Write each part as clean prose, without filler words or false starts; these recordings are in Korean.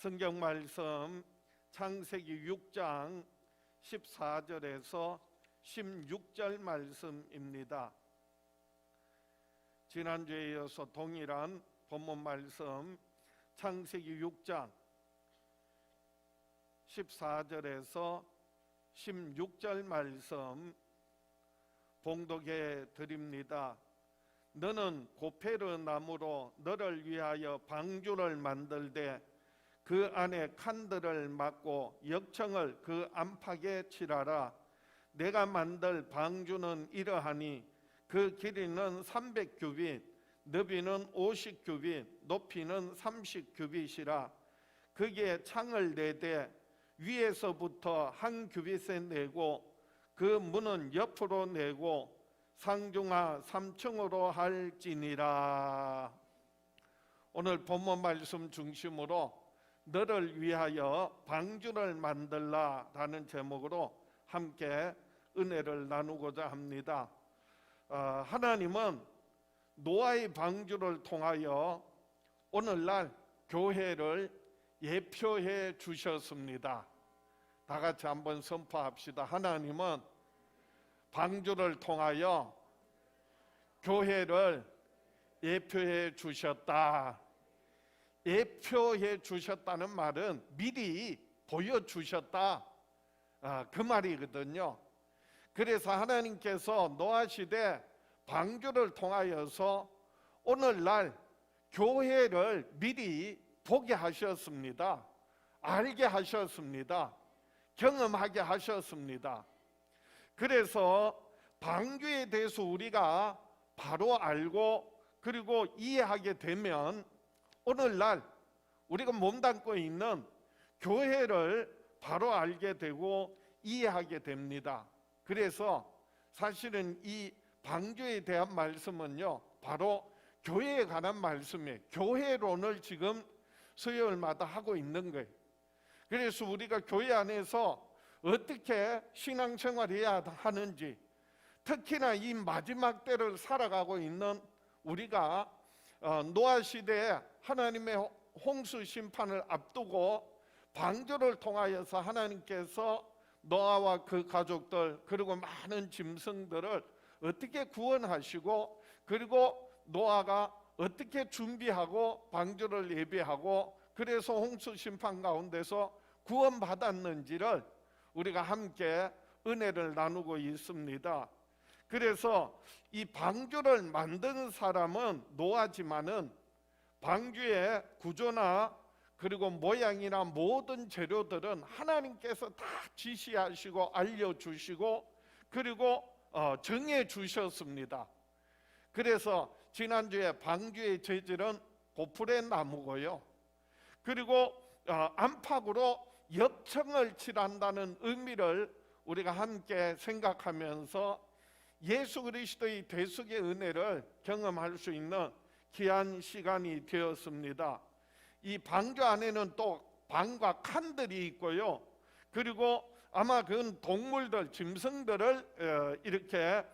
성경 말씀 창세기 6장 14절에서 16절 말씀입니다. 지난주에 이어서 동일한 본문 말씀 창세기 6장 14절에서 16절 말씀 봉독해 드립니다. 너는 고페르 나무로 너를 위하여 방주를 만들되 그 안에 칸들을 막고 역청을 그 안팎에 칠하라. 내가 만들 방주는 이러하니 그 길이는 300규빗, 너비는 50규빗, 높이는 30규빗이라. 거기에 창을 내되 위에서부터 한 규빗에 내고 그 문은 옆으로 내고 상중하 3층으로 할지니라. 오늘 본문 말씀 중심으로 너를 위하여 방주를 만들라 라는 제목으로 함께 은혜를 나누고자 합니다. 하나님은 노아의 방주를 통하여 오늘날 교회를 예표해 주셨습니다. 다 같이 한번 선포합시다. 하나님은 방주를 통하여 교회를 예표해 주셨다. 예표해 주셨다는 말은 미리 보여주셨다, 그 말이거든요. 그래서 하나님께서 노아 시대 방주를 통하여서 오늘날 교회를 미리 보게 하셨습니다. 알게 하셨습니다. 경험하게 하셨습니다. 그래서 방주에 대해서 우리가 바로 알고 그리고 이해하게 되면 오늘날 우리가 몸담고 있는 교회를 바로 알게 되고 이해하게 됩니다. 그래서 사실은 이 방주에 대한 말씀은요, 바로 교회에 관한 말씀이에요. 교회론을 지금 수요일마다 하고 있는 거예요. 그래서 우리가 교회 안에서 어떻게 신앙생활해야 하는지, 특히나 이 마지막 때를 살아가고 있는 우리가 노아 시대에 하나님의 홍수 심판을 앞두고 방주를 통하여서 하나님께서 노아와 그 가족들 그리고 많은 짐승들을 어떻게 구원하시고, 그리고 노아가 어떻게 준비하고 방주를 예비하고 그래서 홍수 심판 가운데서 구원받았는지를 우리가 함께 은혜를 나누고 있습니다. 그래서 이 방주를 만든 사람은 노아지만은 방주의 구조나 그리고 모양이나 모든 재료들은 하나님께서 다 지시하시고 알려주시고 그리고 정해 주셨습니다. 그래서 지난주에 방주의 재질은 고프레 나무고요. 그리고 안팎으로 역청을 칠한다는 의미를 우리가 함께 생각하면서 예수 그리스도의 대속의 은혜를 경험할 수 있는 귀한 시간이 되었습니다. 이 방주 안에는 또 방과 칸들이 있고요. 그리고 아마 그건 동물들, 짐승들을 이렇게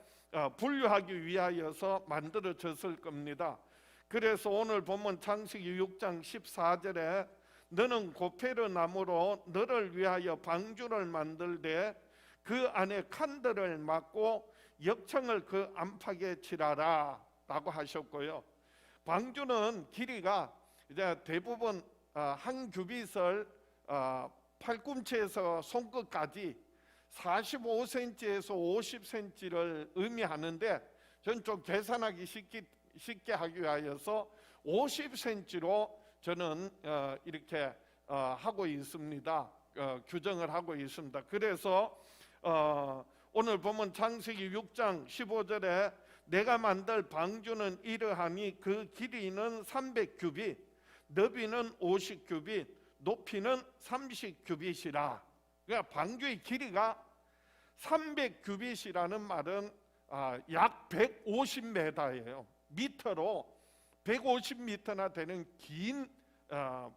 분류하기 위하여서 만들어졌을 겁니다. 그래서 오늘 보면 창세기 6장 14절에 너는 고페르 나무로 너를 위하여 방주를 만들되 그 안에 칸들을 막고 역청을 그 안팎에 칠하라 라고 하셨고요. 방주는 길이가 이제 대부분 한 규빗을 팔꿈치에서 손끝까지 45cm에서 50cm를 의미하는데 저는 좀 계산하기 쉽게 하기 위하여서 50cm로 저는 이렇게 하고 있습니다. 규정을 하고 있습니다. 그래서 오늘 보면 창세기 6장 15절에 내가 만들 방주는 이러하니 그 길이는 300규빗, 너비는 50규빗, 높이는 30규빗이라. 그러니까 방주의 길이가 300규빗이라는 말은 약 150m예요. 미터로 150m나 되는 긴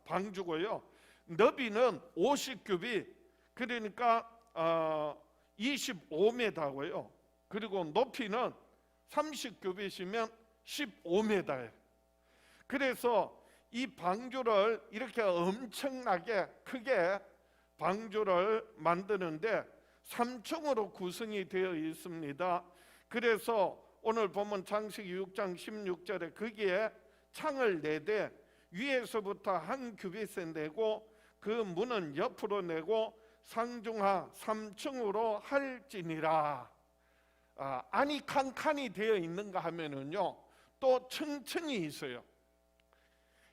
방주고요. 너비는 50규빗, 그러니까 25m고요. 그리고 높이는 30규빗이면 15m예요. 그래서 이 방주를 이렇게 엄청나게 크게 방주를 만드는데 3층으로 구성이 되어 있습니다. 그래서 오늘 보면 창세기 6장 16절에 거기에 창을 4대 위에서부터 한 규빗에 내고 그 문은 옆으로 내고 상중하 3층으로 할지니라. 안이 칸칸이 되어 있는가 하면은요, 또 층층이 있어요.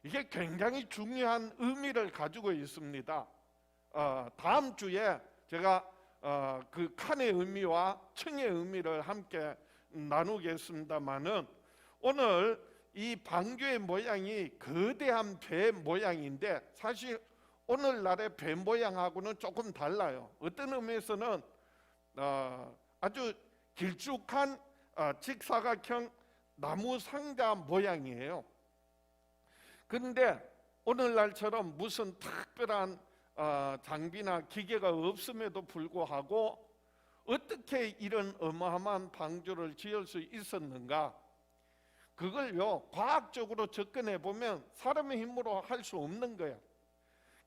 이게 굉장히 중요한 의미를 가지고 있습니다. 다음 주에 제가 그 칸의 의미와 층의 의미를 함께 나누겠습니다만은, 오늘 이 방주의 모양이 거대한 배 모양인데 사실 오늘날의 배 모양하고는 조금 달라요. 어떤 의미에서는 아주 길쭉한 직사각형 나무 상자 모양이에요. 그런데 오늘날처럼 무슨 특별한 장비나 기계가 없음에도 불구하고 어떻게 이런 어마어마한 방주를 지을 수 있었는가? 그걸요, 과학적으로 접근해 보면 사람의 힘으로 할 수 없는 거예요.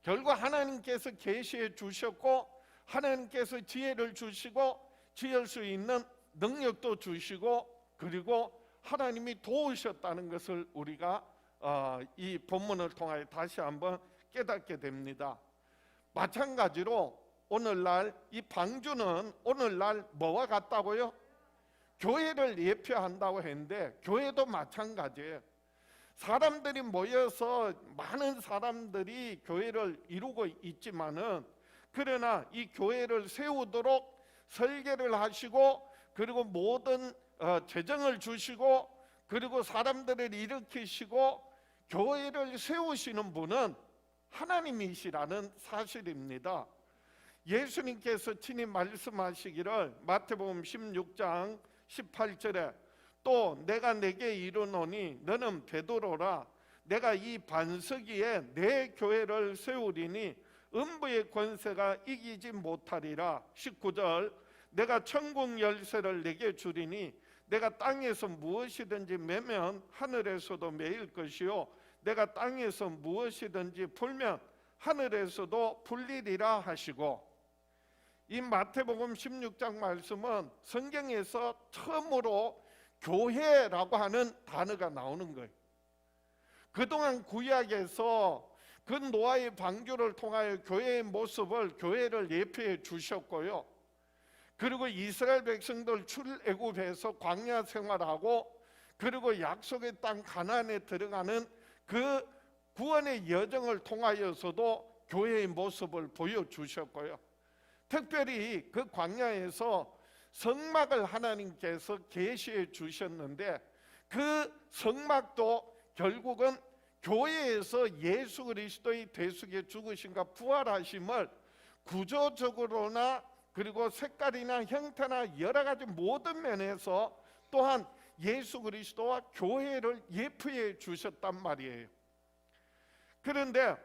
결국 하나님께서 계시해 주셨고, 하나님께서 지혜를 주시고 지을 수 있는 능력도 주시고, 그리고 하나님이 도우셨다는 것을 우리가 이 본문을 통하여 다시 한번 깨닫게 됩니다. 마찬가지로 오늘날 이 방주는 오늘날 뭐와 같다고요? 교회를 예표한다고 했는데, 교회도 마찬가지예요. 사람들이 모여서 많은 사람들이 교회를 이루고 있지만은, 그러나 이 교회를 세우도록 설계를 하시고, 그리고 모든 재정을 주시고, 그리고 사람들을 일으키시고 교회를 세우시는 분은 하나님이시라는 사실입니다. 예수님께서 친히 말씀하시기를 마태복음 16장 18절에 또 내가 내게 이르노니 너는 베드로라, 내가 이 반석 위에 내 교회를 세우리니 음부의 권세가 이기지 못하리라. 19절 내가 천국 열쇠를 내게 주리니 내가 땅에서 무엇이든지 매면 하늘에서도 매일 것이요 내가 땅에서 무엇이든지 풀면 하늘에서도 풀리리라 하시고, 이 마태복음 16장 말씀은 성경에서 처음으로 교회라고 하는 단어가 나오는 거예요. 그동안 구약에서 그 노아의 방주를 통하여 교회의 모습을, 교회를 예표해 주셨고요, 그리고 이스라엘 백성들 출애굽해서 광야 생활하고, 그리고 약속의 땅 가나안에 들어가는 그 구원의 여정을 통하여서도 교회의 모습을 보여주셨고요, 특별히 그 광야에서 성막을 하나님께서 계시해 주셨는데, 그 성막도 결국은 교회에서 예수 그리스도의 대속의 죽으심과 부활하심을 구조적으로나 그리고 색깔이나 형태나 여러 가지 모든 면에서 또한 예수 그리스도와 교회를 예표해 주셨단 말이에요. 그런데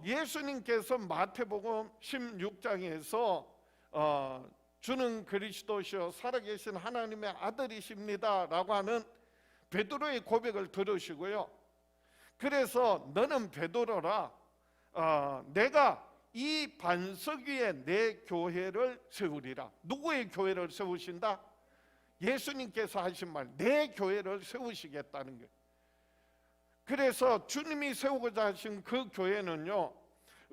예수님께서 마태복음 16장에서 주는 그리스도시요 살아계신 하나님의 아들이십니다 라고 하는 베드로의 고백을 들으시고요, 그래서 너는 베드로라, 내가 이 반석 위에 내 교회를 세우리라. 누구의 교회를 세우신다? 예수님께서 하신 말, 내 교회를 세우시겠다는 거예요. 그래서 주님이 세우고자 하신 그 교회는요,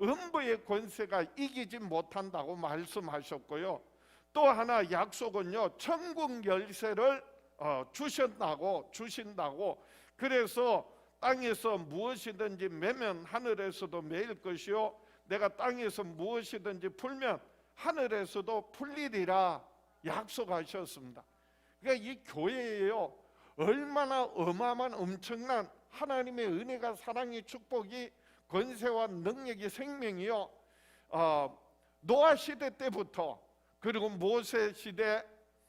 음부의 권세가 이기지 못한다고 말씀하셨고요, 또 하나 약속은요, 천국 열쇠를 주신다고, 그래서 땅에서 무엇이든지 매면 하늘에서도 매일 것이요 내가 땅에서 무엇이든지 풀면 하늘에서도 풀리리라 약속하셨습니다. 그러니까 이 교회예요, 얼마나 어마어마한 엄청난 하나님의 은혜가, 사랑이, 축복이, 권세와 능력이, 생명이요, 노아 시대 때부터, 그리고 모세 시대,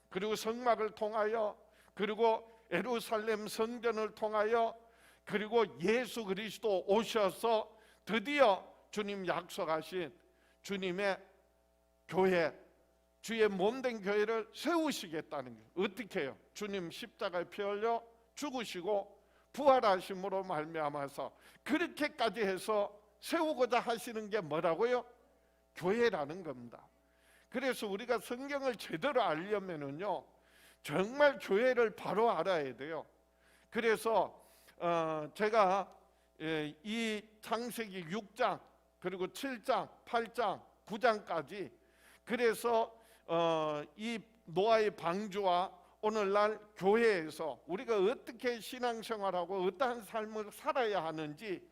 그리고 성막을 통하여, 그리고 예루살렘 성전을 통하여, 그리고 예수 그리스도 오셔서 드디어 주님 약속하신 주님의 교회, 주의 몸된 교회를 세우시겠다는 거예요. 어떻게 해요? 주님 십자가에 피 흘려 죽으시고 부활하심으로 말미암아서 그렇게까지 해서 세우고자 하시는 게 뭐라고요? 교회라는 겁니다. 그래서 우리가 성경을 제대로 알려면은요, 정말 교회를 바로 알아야 돼요. 그래서 제가 이 창세기 6장 그리고 7장, 8장, 9장까지 그래서 이 노아의 방주와 오늘날 교회에서 우리가 어떻게 신앙생활하고 어떠한 삶을 살아야 하는지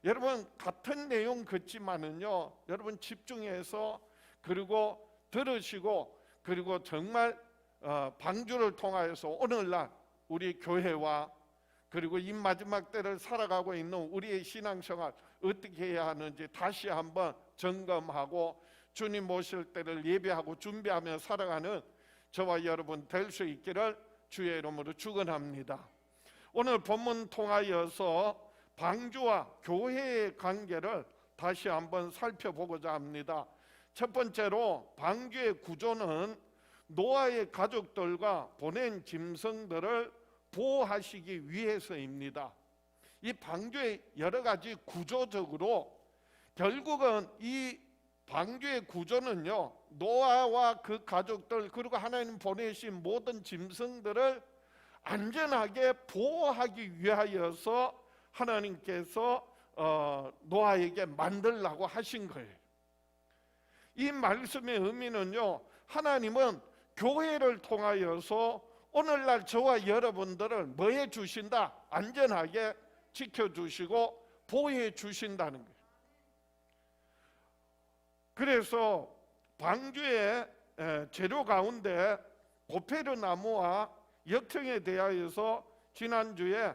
여러분 같은 내용 같지만은요, 여러분 집중해서 그리고 들으시고 그리고 정말 방주를 통하여서 오늘날 우리 교회와 그리고 이 마지막 때를 살아가고 있는 우리의 신앙생활 어떻게 해야 하는지 다시 한번 점검하고 주님 오실 때를 예배하고 준비하며 살아가는 저와 여러분 될 수 있기를 주의 이름으로 축원합니다. 오늘 본문 통하여서 방주와 교회의 관계를 다시 한번 살펴보고자 합니다. 첫 번째로 방주의 구조는 노아의 가족들과 보낸 짐승들을 보호하시기 위해서입니다. 이 방주의 여러 가지 구조적으로 결국은 이 방주의 구조는요, 노아와 그 가족들 그리고 하나님 보내신 모든 짐승들을 안전하게 보호하기 위하여서 하나님께서 노아에게 만들라고 하신 거예요. 이 말씀의 의미는요, 하나님은 교회를 통하여서 오늘날 저와 여러분들을 뭐 해 주신다? 안전하게 지켜주시고 보호해 주신다는 거예요. 그래서 방주의 재료 가운데 고페르 나무와 역청에 대하여서 지난주에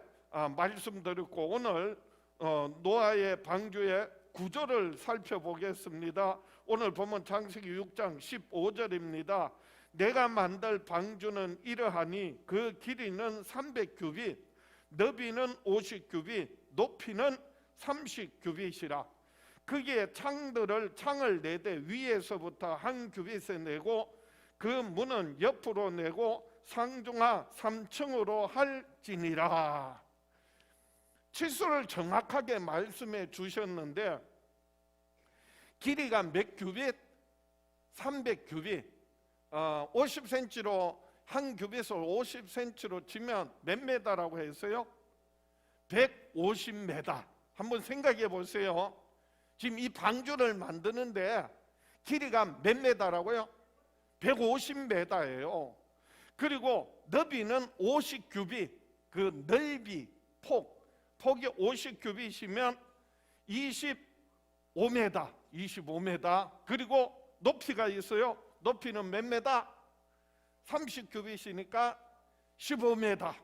말씀드렸고 오늘 노아의 방주의 구조를 살펴보겠습니다. 오늘 보면 창세기 6장 15절입니다. 내가 만들 방주는 이러하니 그 길이는 300규빗, 너비는 50규빗, 높이는 30규빗이라. 거기에 창을 내되 위에서부터 한 규빗에 내고 그 문은 옆으로 내고 상중하 3층으로 할지니라. 치수를 정확하게 말씀해 주셨는데 길이가 몇 규빗? 300규빗. 50cm로 한 규빗을 50cm로 치면 몇 메다라고 했어요? 150m. 한번 생각해 보세요. 지금 이 방주를 만드는데 길이가 몇 메다라고요? 150m예요. 그리고 너비는 50규빗. 그 넓이, 폭이 50규빗이면 25m. 그리고 높이가 있어요. 높이는 몇 메다? 30규빗이니까 15m.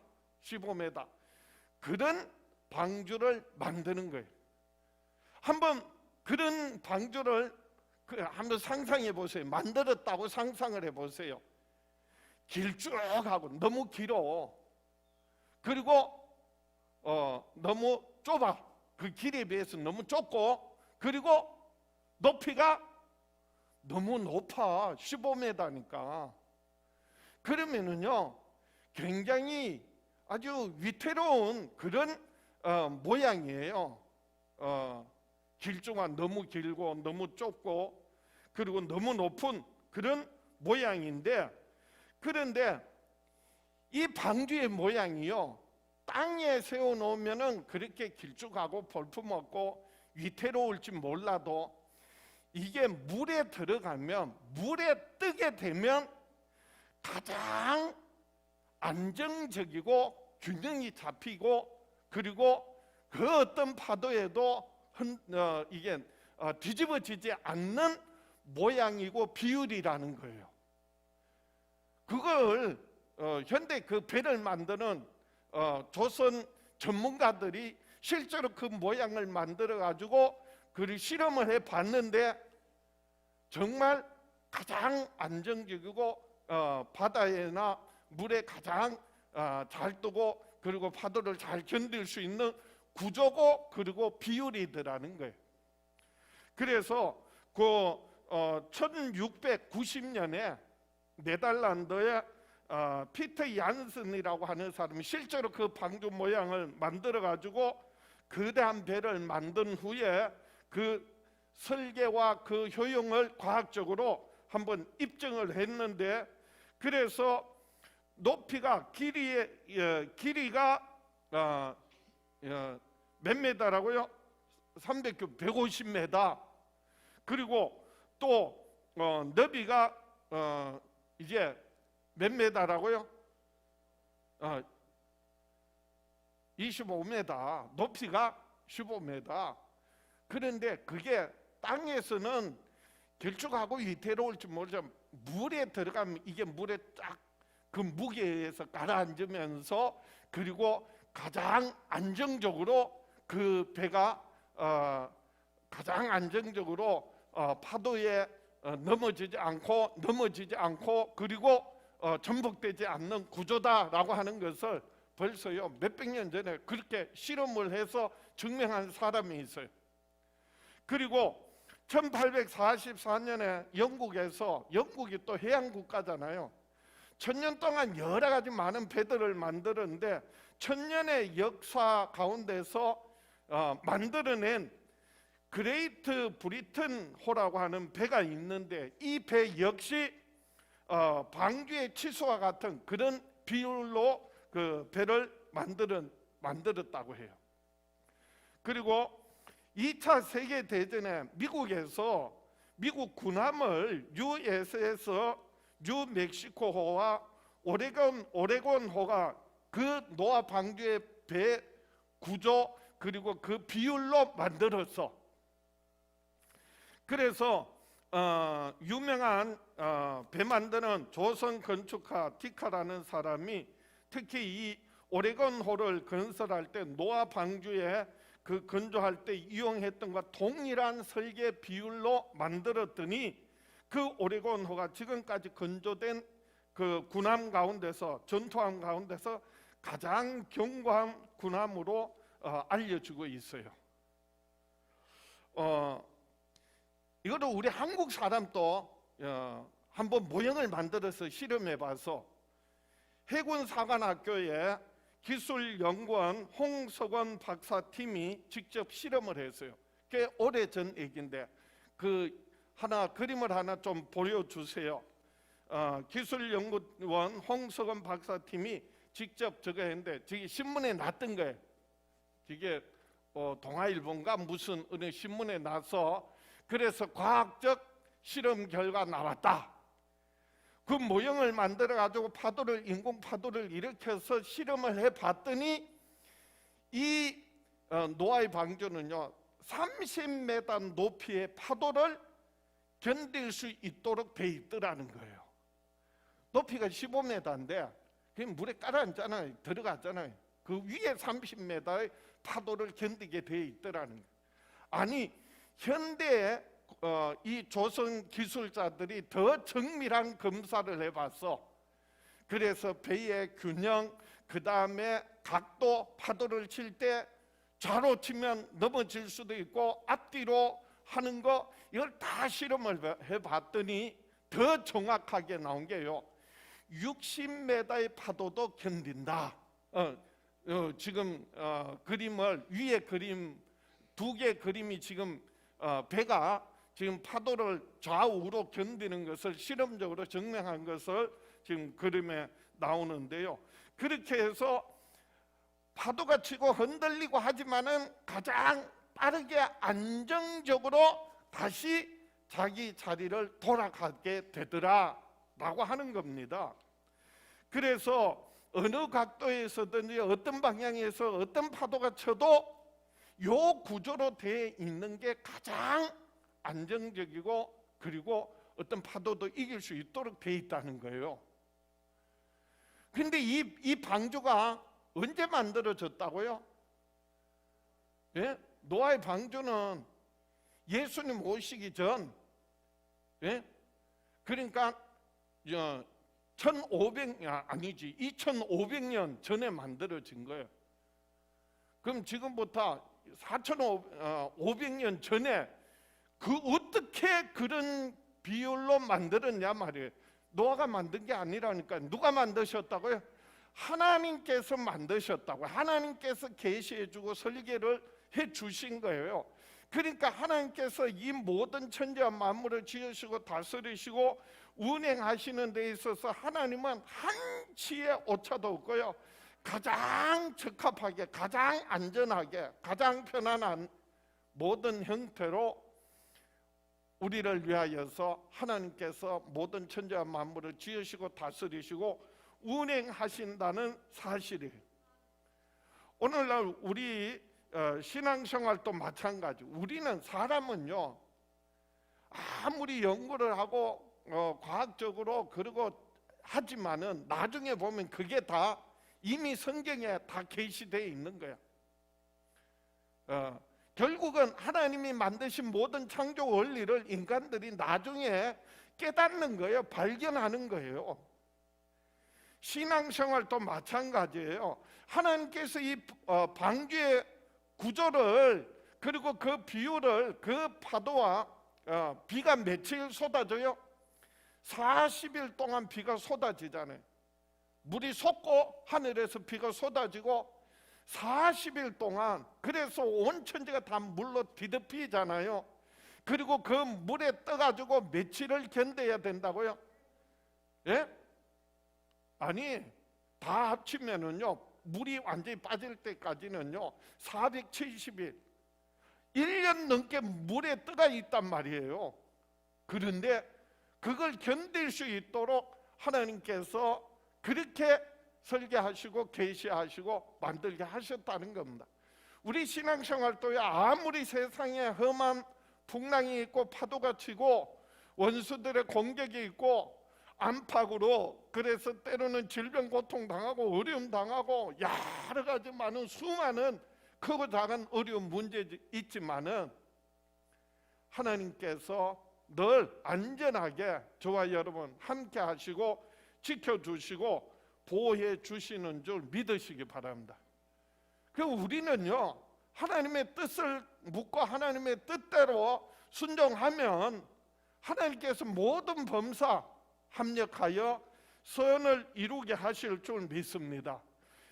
그런 방주를 만드는 거예요. 한번 그런 방주를 한번 상상해 보세요. 만들었다고 상상을 해 보세요. 길쭉하고 너무 길어. 그리고 너무 좁아. 그 길에 비해서 너무 좁고, 그리고 높이가 너무 높아. 15m니까. 그러면은요, 굉장히 아주 위태로운 그런 모양이에요. 길쭉한, 너무 길고 너무 좁고 그리고 너무 높은 그런 모양인데, 그런데 이 방주의 모양이요, 땅에 세워놓으면은 그렇게 길쭉하고 볼품없고 위태로울지 몰라도 이게 물에 들어가면, 물에 뜨게 되면 가장 안정적이고 균형이 잡히고 그리고 그 어떤 파도에도 이게 뒤집어지지 않는 모양이고 비율이라는 거예요. 그걸 현대 그 배를 만드는 조선 전문가들이 실제로 그 모양을 만들어 가지고 그 실험을 해 봤는데 정말 가장 안정적이고 바다에나 물에 가장 잘 뜨고 그리고 파도를 잘 견딜 수 있는 구조고 그리고 비율이더라는 거예요. 그래서 그 1690년에 네덜란드의 피터 얀슨이라고 하는 사람이 실제로 그 방주 모양을 만들어 가지고 거대한 배를 만든 후에 그 설계와 그 효용을 과학적으로 한번 입증을 했는데, 그래서 높이가 길이가 몇 메다라고요? 150m. 그리고 또 너비가 이제 몇 메다라고요? 25m. 높이가 15m. 그런데 그게 땅에서는 길쭉하고 위태로울지 모르지만 물에 들어가면 이게 물에 딱 그 무게에 의해서 가라앉으면서, 그리고 가장 안정적으로 그 배가 가장 안정적으로 파도에 넘어지지 않고 그리고 전복되지 않는 구조다라고 하는 것을 벌써요 몇백 년 전에 그렇게 실험을 해서 증명한 사람이 있어요. 그리고 1844년에 영국이 또 해양 국가잖아요. 1000년 동안 여러 가지 많은 배들을 만들었는데 1000년의 역사 가운데서 만들어낸 그레이트 브리튼 호라고 하는 배가 있는데, 이 배 역시 방주의 치수와 같은 그런 비율로 그 배를 만들었다고 해요. 그리고 2차 세계대전에 미국 군함을 USS 뉴멕시코호와 오레곤호가 그 노아 방주의 배 구조 그리고 그 비율로 만들었어. 그래서 유명한 배 만드는 조선 건축가 티카라는 사람이 특히 이 오레곤호를 건설할 때 노아 방주에 그 건조할 때 이용했던과 동일한 설계 비율로 만들었더니 그 오레곤호가 지금까지 건조된 그 군함 가운데서, 전투함 가운데서 가장 견고한 군함으로 알려지고 있어요. 이거를 우리 한국 사람도 한번 모형을 만들어서 실험해봐서 해군사관학교에 기술연구원 홍석원 박사팀이 직접 실험을 했어요. 꽤 오래전 얘기인데 그림을 하나 좀 보여주세요. 기술연구원 홍석원 박사팀이 직접 저거 했는데, 저기 신문에 났던 거예요. 이게 동아일보인가 무슨 어느 신문에 나서, 그래서 과학적 실험 결과 나왔다. 그 모형을 만들어 가지고 인공 파도를 일으켜서 실험을 해봤더니 이 노아의 방주는요 30m 높이의 파도를 견딜 수 있도록 돼 있더라는 거예요. 높이가 15m인데 그냥 물에 깔아앉잖아요. 들어갔잖아요. 그 위에 30m의 파도를 견디게 돼 있더라는 거예요. 아니 현대의 이 조선 기술자들이 더 정밀한 검사를 해봤어. 그래서 배의 균형, 그 다음에 각도, 파도를 칠 때 좌로 치면 넘어질 수도 있고 앞뒤로 하는 거, 이걸 다 실험을 해봤더니 더 정확하게 나온 게요 60m의 파도도 견딘다. 지금 그림을 위에 그림 두 개 그림이 지금 배가 지금 파도를 좌우로 견디는 것을 실험적으로 증명한 것을 지금 그림에 나오는데요. 그렇게 해서 파도가 치고 흔들리고 하지만은 가장 빠르게 안정적으로 다시 자기 자리를 돌아가게 되더라라고 하는 겁니다. 그래서 어느 각도에서든지 어떤 방향에서 어떤 파도가 쳐도 요 구조로 되어 있는 게 가장 안정적이고 그리고 어떤 파도도 이길 수 있도록 되어 있다는 거예요. 근데 이 방주가 언제 만들어졌다고요? 예? 노아의 방주는 예수님 오시기 전, 예? 그러니까 2500년 전에 만들어진 거예요. 그럼 지금부터 4500년 전에 어떻게 그런 비율로 만들었냐 말이에요. 노아가 만든 게 아니라니까요. 누가 만드셨다고요? 하나님께서 만드셨다고. 하나님께서 계시해주고 설계를 해주신 거예요. 그러니까 하나님께서 이 모든 천지와 만물을 지으시고 다스리시고 운행하시는 데 있어서 하나님은 한치의 오차도 없고요, 가장 적합하게, 가장 안전하게, 가장 편안한 모든 형태로 우리를 위하여서 하나님께서 모든 천지와 만물을 지으시고 다스리시고 운행하신다는 사실이에요. 오늘날 우리 신앙생활도 마찬가지. 우리는 사람은요, 아무리 연구를 하고 과학적으로 그러고 하지만은 나중에 보면 그게 다 이미 성경에 다 계시되어 있는 거야. 결국은 하나님이 만드신 모든 창조 원리를 인간들이 나중에 깨닫는 거예요. 발견하는 거예요. 신앙생활도 마찬가지예요. 하나님께서 이 방주의 구조를, 그리고 그 비율을, 그 파도와 비가 며칠 쏟아져요? 40일 동안 비가 쏟아지잖아요. 물이 솟고 하늘에서 비가 쏟아지고 40일 동안, 그래서 온 천지가 다 물로 뒤덮이잖아요. 그리고 그 물에 떠가지고 며칠을 견뎌야 된다고요? 예? 아니, 다 합치면은요, 물이 완전히 빠질 때까지는요 470일, 1년 넘게 물에 떠가 있단 말이에요. 그런데 그걸 견딜 수 있도록 하나님께서 그렇게 설계하시고 계시하시고 만들게 하셨다는 겁니다. 우리 신앙생활도요, 아무리 세상에 험한 풍랑이 있고 파도가 치고 원수들의 공격이 있고 안팎으로, 그래서 때로는 질병 고통 당하고 어려움 당하고 여러 가지 많은 수많은 크고 작은 어려운 문제 있지만은 하나님께서 늘 안전하게 저와 여러분 함께 하시고 지켜주시고 보호해 주시는 줄 믿으시기 바랍니다. 그 우리는요, 하나님의 뜻을 묻고 하나님의 뜻대로 순종하면 하나님께서 모든 범사 합력하여 선을 이루게 하실 줄 믿습니다.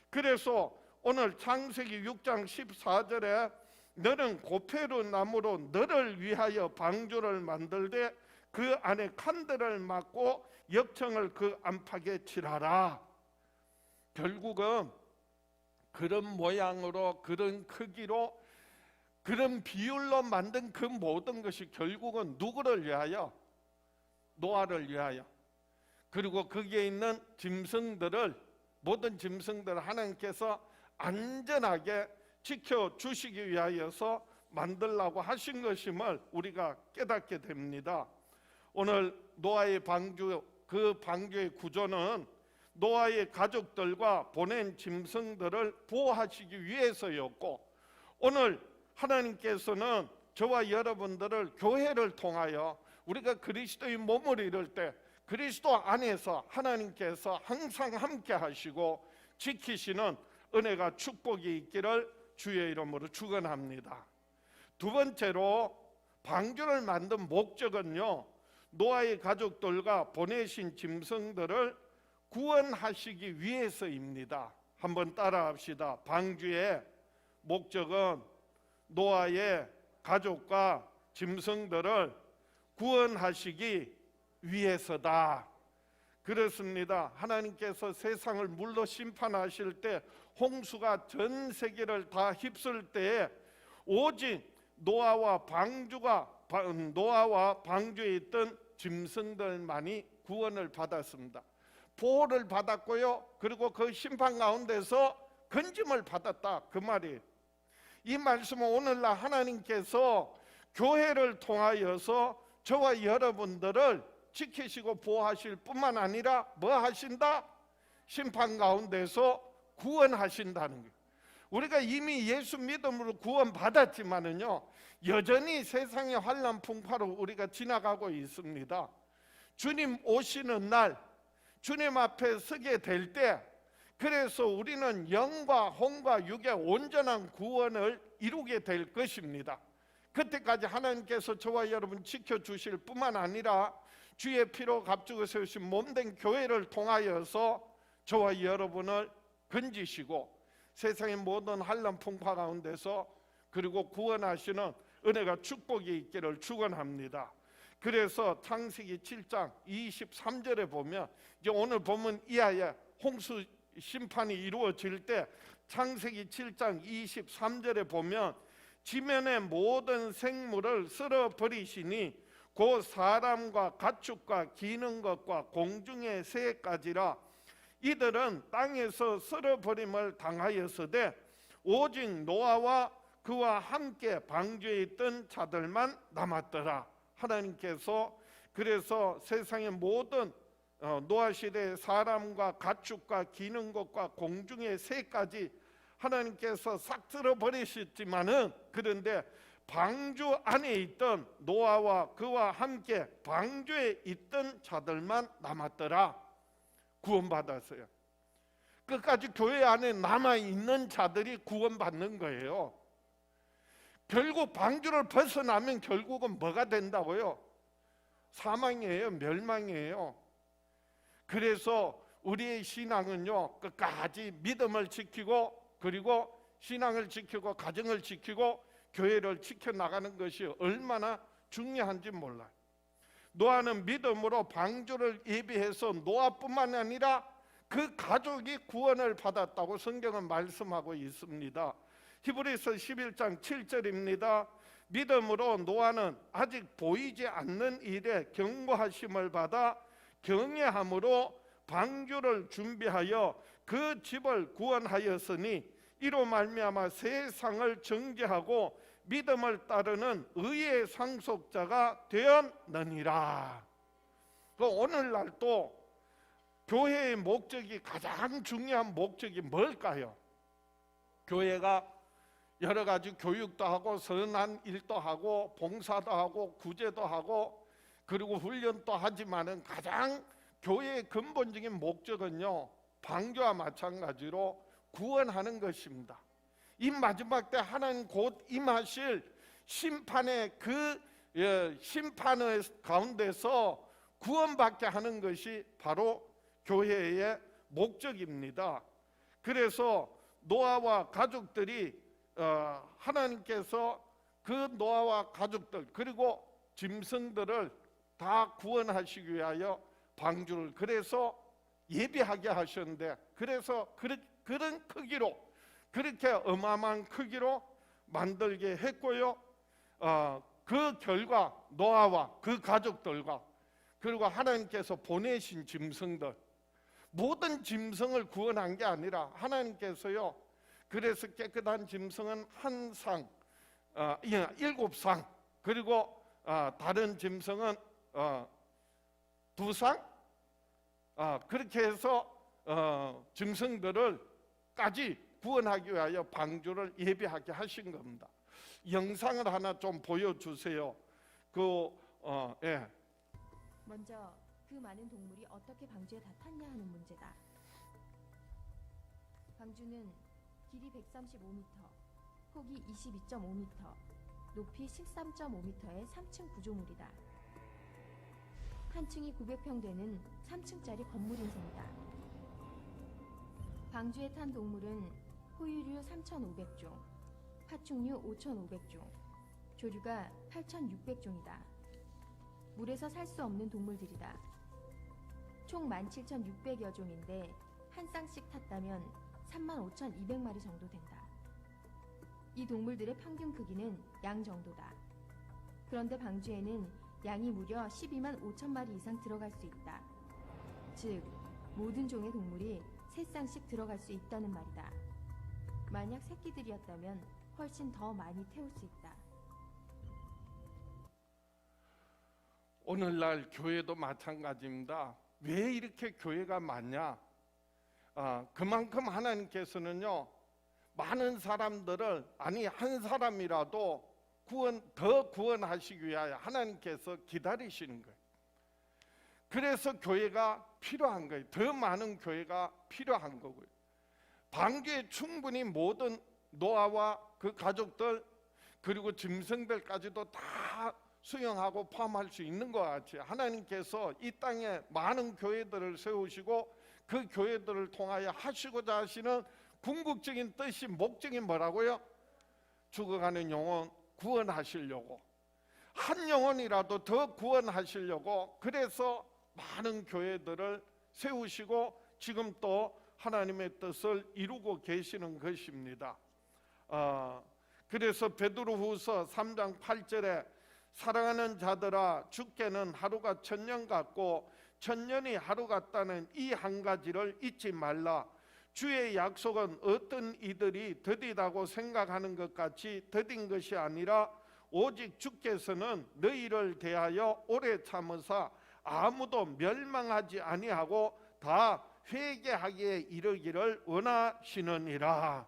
그래서 오늘 창세기 6장 14절에 너는 고페루 나무로 너를 위하여 방주를 만들되 그 안에 칸들을 막고 역청을 그 안팎에 칠하라. 결국은 그런 모양으로, 그런 크기로, 그런 비율로 만든 그 모든 것이 결국은 누구를 위하여? 노아를 위하여. 그리고 거기에 있는 짐승들을, 모든 짐승들을 하나님께서 안전하게 지켜주시기 위하여서 만들라고 하신 것임을 우리가 깨닫게 됩니다. 오늘 노아의 방주, 그 방주의 구조는 노아의 가족들과 보낸 짐승들을 보호하시기 위해서였고, 오늘 하나님께서는 저와 여러분들을 교회를 통하여 우리가 그리스도의 몸을 이룰 때 그리스도 안에서 하나님께서 항상 함께 하시고 지키시는 은혜가, 축복이 있기를 주의 이름으로 축원합니다. 두 번째로 방주를 만든 목적은요, 노아의 가족들과 보내신 짐승들을 구원하시기 위해서입니다. 한번 따라합시다. 방주의 목적은 노아의 가족과 짐승들을 구원하시기 위해서다. 그렇습니다. 하나님께서 세상을 물로 심판하실 때 홍수가 전 세계를 다 휩쓸 때에 오직 노아와 방주에 있던 짐승들만이 구원을 받았습니다. 보호를 받았고요, 그리고 그 심판 가운데서 건짐을 받았다, 그 말이에요. 이 말씀은 오늘날 하나님께서 교회를 통하여서 저와 여러분들을 지키시고 보호하실 뿐만 아니라 뭐 하신다? 심판 가운데서 구원하신다는 거예요. 우리가 이미 예수 믿음으로 구원받았지만은요, 여전히 세상의 환난 풍파로 우리가 지나가고 있습니다. 주님 오시는 날, 주님 앞에 서게 될 때, 그래서 우리는 영과 혼과 육의 온전한 구원을 이루게 될 것입니다. 그때까지 하나님께서 저와 여러분 지켜주실 뿐만 아니라 주의 피로 값주고 세우신 몸된 교회를 통하여서 저와 여러분을 건지시고 세상의 모든 환난 풍파 가운데서 그리고 구원하시는 은혜가 축복이 있기를 축원합니다. 그래서 창세기 7장 23절에 보면 이제 오늘 보면 이하에 홍수 심판이 이루어질 때 창세기 7장 23절에 보면 지면의 모든 생물을 쓸어 버리시니 그 사람과 가축과 기는 것과 공중의 새까지라. 이들은 땅에서 쓸어 버림을 당하였으되 오직 노아와 그와 함께 방주에 있던 자들만 남았더라. 하나님께서 그래서 세상의 모든 노아 시대의 사람과 가축과 기는 것과 공중의 새까지 하나님께서 싹 쓸어 버리셨지만은 그런데 방주 안에 있던 노아와 그와 함께 방주에 있던 자들만 남았더라. 구원받았어요. 끝까지 교회 안에 남아있는 자들이 구원받는 거예요. 결국 방주를 벗어나면 결국은 뭐가 된다고요? 사망이에요. 멸망이에요. 그래서 우리의 신앙은요, 끝까지 믿음을 지키고 그리고 신앙을 지키고 가정을 지키고 교회를 지켜나가는 것이 얼마나 중요한지 몰라요. 노아는 믿음으로 방주를 예비해서 노아뿐만 아니라 그 가족이 구원을 받았다고 성경은 말씀하고 있습니다. 히브리서 11장 7절입니다. 믿음으로 노아는 아직 보이지 않는 일에 경고하심을 받아 경외함으로 방주를 준비하여 그 집을 구원하였으니 이로 말미암아 세상을 정죄하고 믿음을 따르는 의의 상속자가 되었느니라. 오늘날 또 교회의 목적이 가장 중요한 목적이 뭘까요? 교회가 여러 가지 교육도 하고 선한 일도 하고 봉사도 하고 구제도 하고 그리고 훈련도 하지만은 가장 교회의 근본적인 목적은요, 방주와 마찬가지로 구원하는 것입니다. 이 마지막 때 하나님 곧 임하실 심판의 그 심판의 가운데서 구원받게 하는 것이 바로 교회의 목적입니다. 그래서 노아와 가족들이 하나님께서 그 노아와 가족들 그리고 짐승들을 다 구원하시기 위하여 방주를 그래서 예비하게 하셨는데 그래서 그런 크기로 그렇게 어마어마한 크기로 만들게 했고요. 그 결과 노아와 그 가족들과 그리고 하나님께서 보내신 짐승들 모든 짐승을 구원한 게 아니라 하나님께서요. 그래서 깨끗한 짐승은 한 상, 7상 그리고 다른 짐승은 2상 그렇게 해서 짐승들을까지 구원하기 위하여 방주를 예비하게 하신 겁니다. 영상을 하나 좀 보여주세요. 먼저 그 많은 동물이 어떻게 방주에 다 탔냐 하는 문제다. 방주는 길이 135m, 폭이 22.5m, 높이 13.5m의 3층 구조물이다. 한 층이 900평 되는 3층짜리 건물인 셈이다. 방주에 탄 동물은 포유류 3,500종, 파충류 5,500종, 조류가 8,600종이다. 물에서 살 수 없는 동물들이다. 총 17,600여 종인데 한 쌍씩 탔다면 35,200마리 정도 된다. 이 동물들의 평균 크기는 양 정도다. 그런데 방주에는 양이 무려 12만 5천 마리 이상 들어갈 수 있다. 즉, 모든 종의 동물이 3쌍씩 들어갈 수 있다는 말이다. 만약 새끼들이었다면 훨씬 더 많이 태울 수 있다. 오늘날 교회도 마찬가지입니다. 왜 이렇게 교회가 많냐? 그만큼 하나님께서는요, 많은 사람들을 한 사람이라도 더 구원하시기 위하여 하나님께서 기다리시는 거예요. 그래서 교회가 필요한 거예요. 더 많은 교회가 필요한 거고요. 방주에 충분히 모든 노아와 그 가족들 그리고 짐승들까지도 다 수용하고 포함할 수 있는 것 같이 하나님께서 이 땅에 많은 교회들을 세우시고 그 교회들을 통하여 하시고자 하시는 궁극적인 뜻이 목적이 뭐라고요? 죽어가는 영혼 구원하시려고, 한 영혼이라도 더 구원하시려고, 그래서 많은 교회들을 세우시고 지금 또 하나님의 뜻을 이루고 계시는 것입니다. 그래서 베드로후서 3장 8절에 사랑하는 자들아, 주께는 하루가 천년 같고 천년이 하루 같다는 이 한 가지를 잊지 말라. 주의 약속은 어떤 이들이 더디다고 생각하는 것 같이 더딘 것이 아니라 오직 주께서는 너희를 대하여 오래 참으사 아무도 멸망하지 아니하고 다 회개하기에 이르기를 원하시느니라.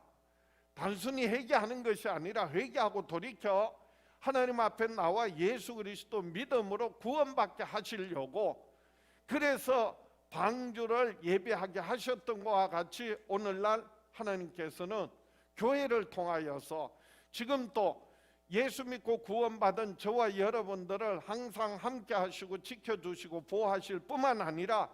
단순히 회개하는 것이 아니라 회개하고 돌이켜 하나님 앞에 나와 예수 그리스도 믿음으로 구원받게 하시려고, 그래서 방주를 예배하게 하셨던 것과 같이 오늘날 하나님께서는 교회를 통하여서 지금 또 예수 믿고 구원받은 저와 여러분들을 항상 함께 하시고 지켜주시고 보호하실 뿐만 아니라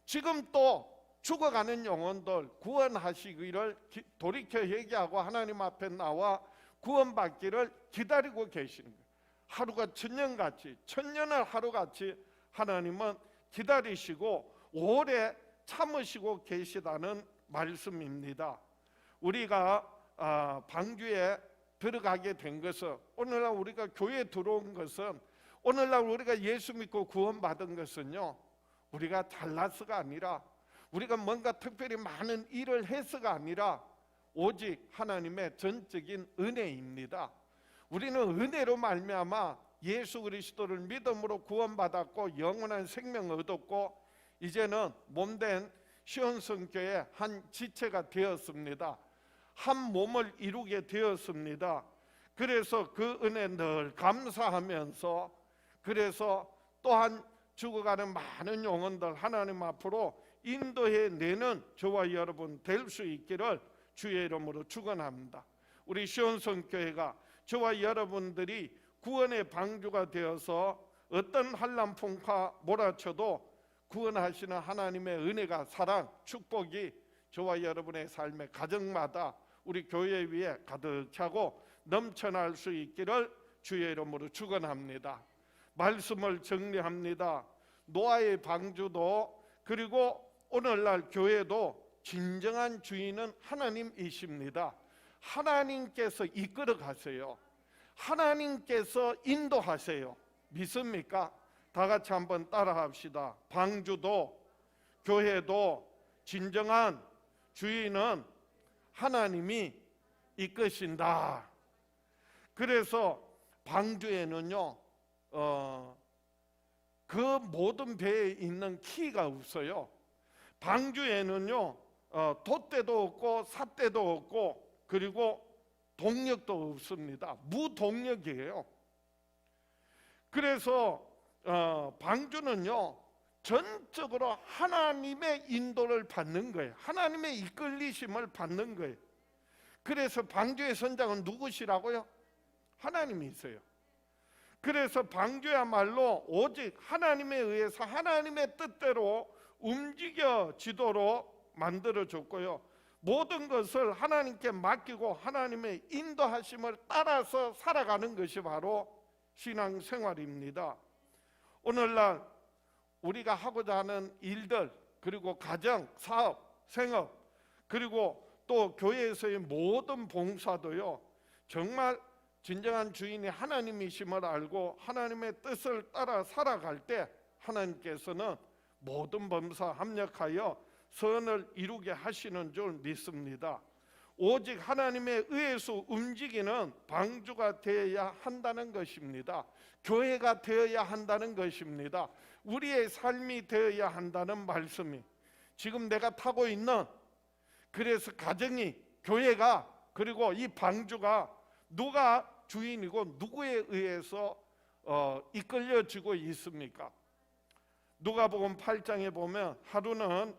지금 또 죽어가는 영혼들 구원하시기를 돌이켜 회개하고 하나님 앞에 나와 구원받기를 기다리고 계시는 거예요. 하루가 천년같이, 천년을 하루같이 하나님은 기다리시고 오래 참으시고 계시다는 말씀입니다. 우리가 방주에 들어가게 된 것은, 오늘날 우리가 교회에 들어온 것은, 오늘날 우리가 예수 믿고 구원받은 것은요, 우리가 잘나서가 아니라 우리가 뭔가 특별히 많은 일을 해서가 아니라 오직 하나님의 전적인 은혜입니다. 우리는 은혜로 말미암아 예수 그리스도를 믿음으로 구원받았고 영원한 생명을 얻었고 이제는 몸된 시온성교의 한 지체가 되었습니다. 한 몸을 이루게 되었습니다. 그래서 그 은혜 늘 감사하면서, 그래서 또한 죽어가는 많은 영혼들 하나님 앞으로 인도해 내는 저와 여러분 될 수 있기를 주의 이름으로 축원합니다. 우리 시온성교회가 저와 여러분들이 구원의 방주가 되어서 어떤 한란풍파 몰아쳐도 구원하시는 하나님의 은혜가, 사랑, 축복이 저와 여러분의 삶의 가정마다 우리 교회 위에 가득 차고 넘쳐날 수 있기를 주의 이름으로 축원합니다. 말씀을 정리합니다. 노아의 방주도, 그리고 오늘날 교회도 진정한 주인은 하나님이십니다. 하나님께서 이끌어 가세요. 하나님께서 인도하세요. 믿습니까? 다 같이 한번 따라합시다. 방주도 교회도 진정한 주인은 하나님이 이끄신다. 그래서 방주에는요 그 모든 배에 있는 키가 없어요. 방주에는요 돛대도 없고 삿대도 없고 그리고 동력도 없습니다. 무동력이에요. 그래서 방주는요 전적으로 하나님의 인도를 받는 거예요. 하나님의 이끌리심을 받는 거예요. 그래서 방주의 선장은 누구시라고요? 하나님이세요. 그래서 방주야말로 오직 하나님에 의해서 하나님의 뜻대로 움직여지도록 만들어졌고요, 모든 것을 하나님께 맡기고 하나님의 인도하심을 따라서 살아가는 것이 바로 신앙생활입니다. 오늘날 우리가 하고자 하는 일들, 그리고 가정, 사업, 생업, 그리고 또 교회에서의 모든 봉사도요 정말 진정한 주인이 하나님이심을 알고 하나님의 뜻을 따라 살아갈 때 하나님께서는 모든 범사 합력하여 선을 이루게 하시는 줄 믿습니다. 오직 하나님의 의해서 움직이는 방주가 되어야 한다는 것입니다. 교회가 되어야 한다는 것입니다. 우리의 삶이 되어야 한다는 말씀이 지금 내가 타고 있는, 그래서 가정이, 교회가, 그리고 이 방주가 누가 주인이고 누구에 의해서 이끌려지고 있습니까? 누가복음 8장에 보면 하루는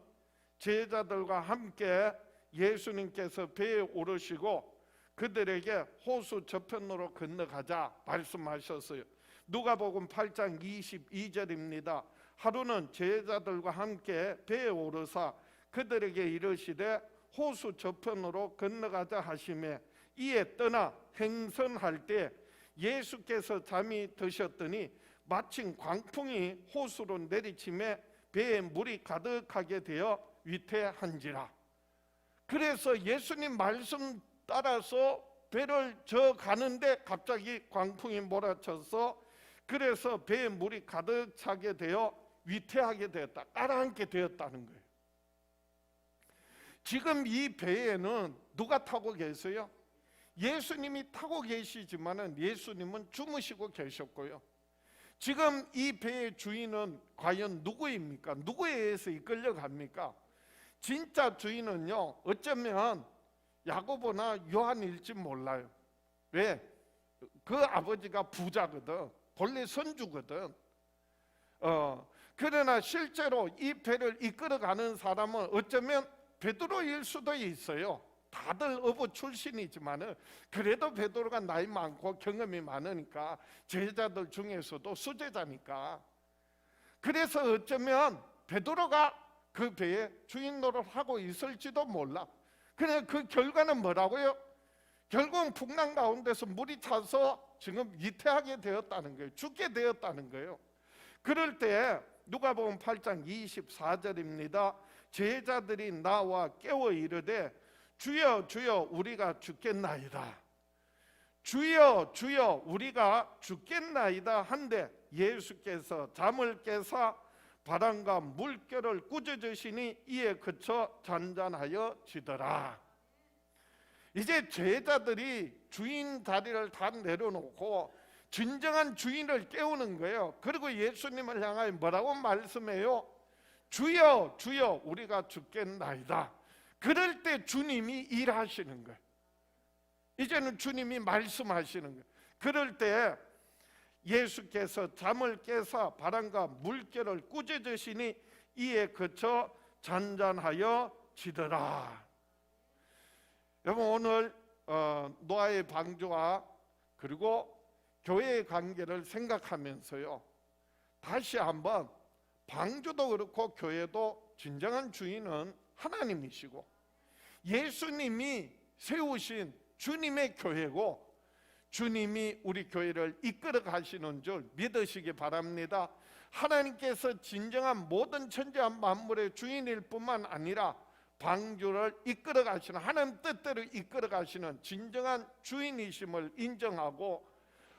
제자들과 함께 예수님께서 배에 오르시고 그들에게 호수 저편으로 건너가자 말씀하셨어요. 누가복음 8장 22절입니다. 하루는 제자들과 함께 배에 오르사 그들에게 이르시되 호수 저편으로 건너가자 하시매 이에 떠나 행선할 때 예수께서 잠이 드셨더니 마침 광풍이 호수로 내리치매 배에 물이 가득하게 되어 위태한지라. 그래서 예수님 말씀 따라서 배를 저 가는데 갑자기 광풍이 몰아쳐서 그래서 배에 물이 가득 차게 되어 위태하게 되었다, 가라앉게 되었다는 거예요. 지금 이 배에는 누가 타고 계세요? 예수님이 타고 계시지만은 예수님은 주무시고 계셨고요. 지금 이 배의 주인은 과연 누구입니까? 누구에 의해서 이끌려 갑니까? 진짜 주인은요, 어쩌면 야고보나 요한일지 몰라요. 왜? 그 아버지가 부자거든. 본래 선주거든. 그러나 실제로 이 배를 이끌어가는 사람은 어쩌면 베드로일 수도 있어요. 다들 어부 출신이지만은 그래도 베드로가 나이 많고 경험이 많으니까 제자들 중에서도 수제자니까. 그래서 어쩌면 베드로가 그 배에 주인 노릇 하고 있을지도 몰라. 그냥 그 결과는 뭐라고요? 결국은 풍랑 가운데서 물이 차서 지금 위태하게 되었다는 거예요. 죽게 되었다는 거예요. 그럴 때 누가복음 8장 24절입니다. 제자들이 나와 깨워 이르되 주여 주여 우리가 죽겠나이다. 주여 주여 우리가 죽겠나이다 한데 예수께서 잠을 깨사 바람과 물결을 꾸짖으시니 이에 그쳐 잔잔하여 지더라. 이제 제자들이 주인 자리를 다 내려놓고 진정한 주인을 깨우는 거예요. 그리고 예수님을 향하여 뭐라고 말씀해요? 주여 주여 우리가 죽겠나이다. 그럴 때 주님이 일하시는 거예요. 이제는 주님이 말씀하시는 거예요. 그럴 때 예수께서 잠을 깨사 바람과 물결을 꾸짖으시니 이에 그쳐 잔잔하여 지더라. 여러분 오늘 노아의 방주와 그리고 교회의 관계를 생각하면서요, 다시 한번 방주도 그렇고 교회도 진정한 주인은 하나님이시고 예수님이 세우신 주님의 교회고 주님이 우리 교회를 이끌어 가시는 줄 믿으시기 바랍니다. 하나님께서 진정한 모든 천지와 만물의 주인일 뿐만 아니라 방주를 이끌어 가시는, 하나님 뜻대로 이끌어 가시는 진정한 주인이심을 인정하고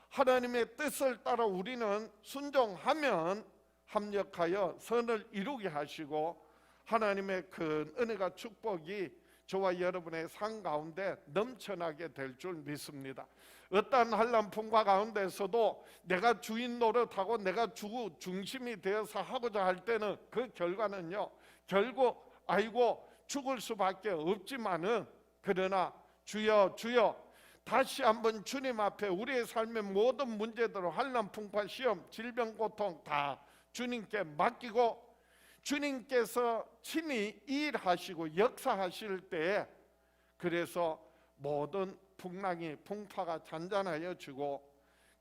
하나님의 뜻을 따라 우리는 순종하면 합력하여 선을 이루게 하시고 하나님의 큰 은혜가 축복이 저와 여러분의 삶 가운데 넘쳐나게 될 줄 믿습니다. 어떠한 한란풍과 가운데서도 내가 주인 노릇하고 내가 주 중심이 되어서 하고자 할 때는 그 결과는요, 결국 아이고 죽을 수밖에 없지만은 그러나 주여 주여 다시 한번 주님 앞에 우리의 삶의 모든 문제들을 한란풍파 시험 질병 고통 다 주님께 맡기고 주님께서 친히 일하시고 역사하실 때에 그래서 모든 풍랑이 풍파가 잔잔하여지고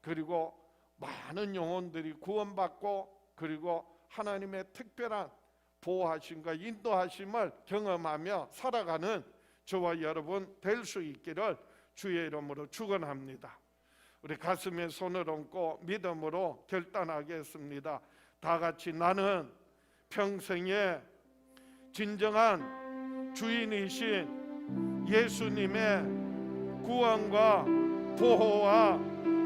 그리고 많은 영혼들이 구원받고 그리고 하나님의 특별한 보호하심과 인도하심을 경험하며 살아가는 저와 여러분 될 수 있기를 주의 이름으로 축원합니다. 우리 가슴에 손을 얹고 믿음으로 결단하겠습니다. 다 같이 나는 평생에 진정한 주인이신 예수님의 구원과 보호와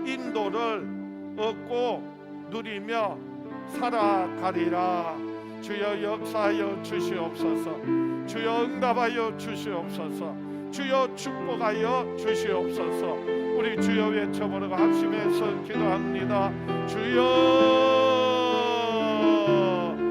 인도를 얻고 누리며 살아가리라. 주여 역사하여 주시옵소서. 주여 응답하여 주시옵소서. 주여 축복하여 주시옵소서. 우리 주여 외쳐보려고 합심해서 기도합니다. 주여